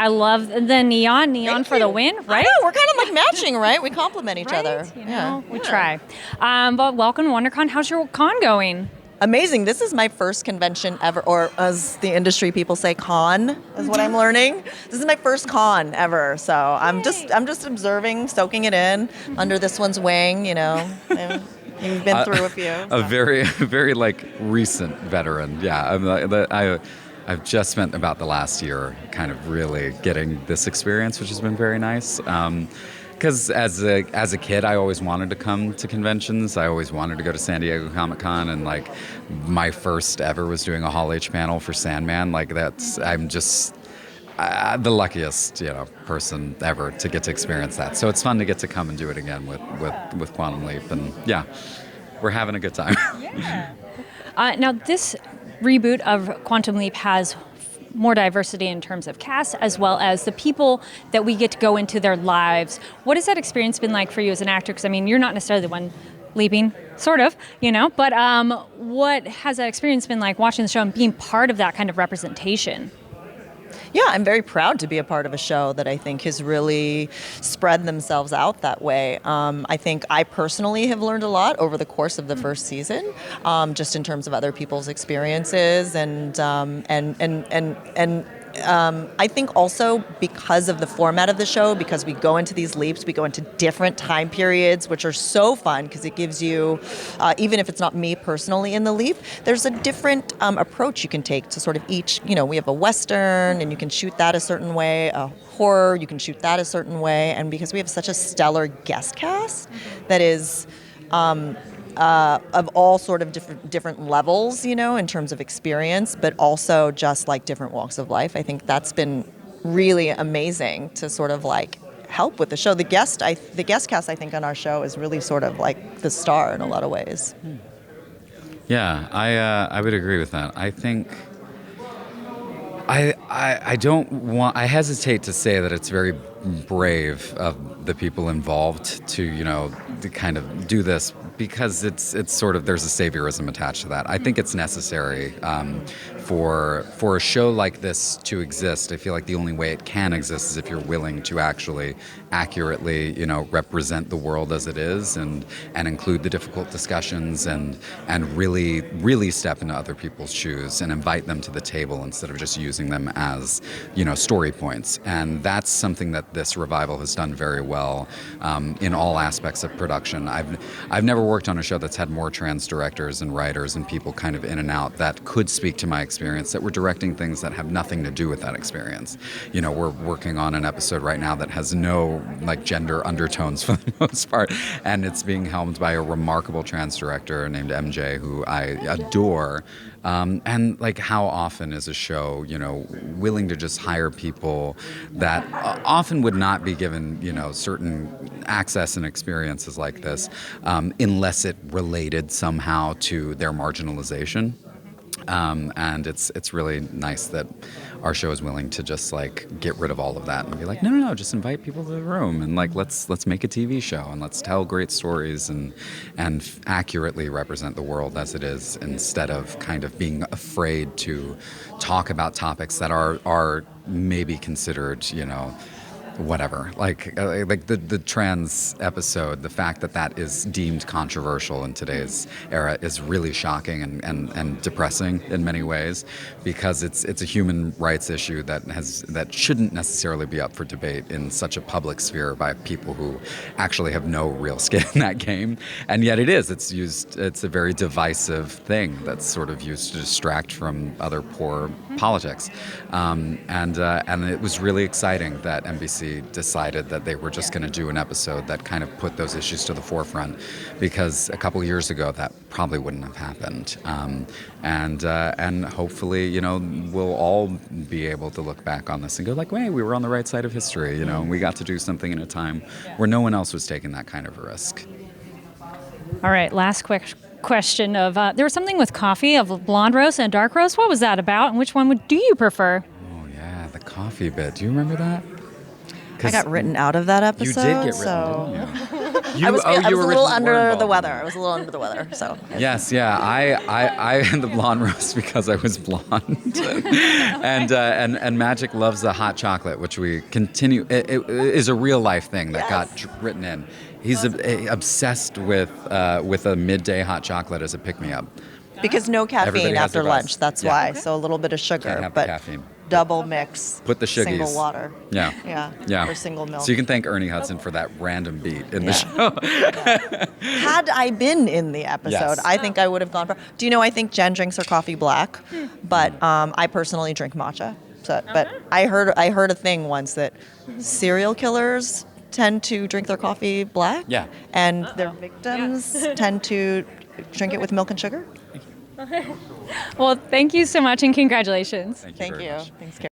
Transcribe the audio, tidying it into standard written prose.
I love the neon for the win, right? I know, we're kind of like matching, right? We complement each other. You know, we try. But welcome to WonderCon. How's your con going? Amazing. This is my first convention ever, or as the industry people say, con, is what I'm learning. This is my first con ever. So I'm just observing, soaking it in under this one's wing, you know. You've been through a few. So. A very like recent veteran. Yeah, I've just spent about the last year kind of really getting this experience, which has been very nice. Because as a kid, I always wanted to come to conventions. I always wanted to go to San Diego Comic-Con, and like my first ever was doing a Hall H panel for Sandman. Like I'm just the luckiest person ever to get to experience that. So it's fun to get to come and do it again with Quantum Leap, and yeah, we're having a good time. Yeah. Now this reboot of Quantum Leap has more diversity in terms of cast, as well as the people that we get to go into their lives. What has that experience been like for you as an actor? Because, I mean, you're not necessarily the one leaping, sort of, but what has that experience been like watching the show and being part of that kind of representation? Yeah, I'm very proud to be a part of a show that I think has really spread themselves out that way. I think I personally have learned a lot over the course of the first season, just in terms of other people's experiences, and I think also because of the format of the show, because we go into these leaps, we go into different time periods, which are so fun because it gives you, even if it's not me personally in the leap, there's a different approach you can take to sort of each, we have a Western and you can shoot that a certain way, a horror, you can shoot that a certain way. And because we have such a stellar guest cast that is, of all sort of different levels, in terms of experience, but also just like different walks of life. I think that's been really amazing to sort of like help with the show. The guest cast, I think, on our show is really sort of like the star in a lot of ways. Yeah, I would agree with that. I think I hesitate to say that it's very brave of the people involved to kind of do this, because it's sort of, there's a saviorism attached to that. I think it's necessary for a show like this to exist. I feel like the only way it can exist is if you're willing to actually accurately represent the world as it is, and include the difficult discussions, and really step into other people's shoes and invite them to the table instead of just using them as story points. And that's something that this revival has done very well in all aspects of production. I've never worked on a show that's had more trans directors and writers and people kind of in and out that could speak to my experience, that were directing things that have nothing to do with that experience. We're working on an episode right now that has no like gender undertones for the most part, and it's being helmed by a remarkable trans director named MJ, who I adore. And like, how often is a show, willing to just hire people that often would not be given, certain access and experiences like this, unless it related somehow to their marginalization. And it's really nice that our show is willing to just like get rid of all of that and be like, no, just invite people to the room, and like let's make a TV show, and let's tell great stories and accurately represent the world as it is, instead of kind of being afraid to talk about topics that are maybe considered, whatever, like the trans episode, the fact that is deemed controversial in today's era is really shocking and depressing in many ways, because it's a human rights issue that shouldn't necessarily be up for debate in such a public sphere by people who actually have no real skin in that game. And yet it's a very divisive thing that's sort of used to distract from other poor politics. And it was really exciting that NBC decided that they were just going to do an episode that kind of put those issues to the forefront, because a couple years ago that probably wouldn't have happened. And hopefully, we'll all be able to look back on this and go like, "Hey, we were on the right side of history," and we got to do something in a time where no one else was taking that kind of a risk. All right, last question of there was something with coffee of a blonde roast and a dark roast. What was that about, and which one do you prefer? Oh yeah, the coffee bit. Do you remember that? I got written out of that episode. You did get written, didn't you? I was a little originally were under involved the in weather. that. I was a little under the weather. So Yes, yeah. I had the blonde roast because I was blonde, and Magic loves the hot chocolate, which we continue. It is a real life thing that got written in. He's obsessed with a midday hot chocolate as a pick me up. because no caffeine Everybody has after their lunch. best. That's Yeah. why. So a little bit of sugar, Can't have but caffeine. double mix. Put the suggies. Single water. Yeah. Yeah. Or single milk. So you can thank Ernie Hudson for that random beat in the show. Had I been in the episode, Yes. I think I would have gone for. Do you know? I think Jen drinks her coffee black, but I personally drink matcha. So, but I heard a thing once that serial killers tend to drink their coffee black. Yeah. And their victims tend to drink it with milk and sugar. Well, thank you so much and congratulations. Thank you Thank very you. much. Thanks, Karen.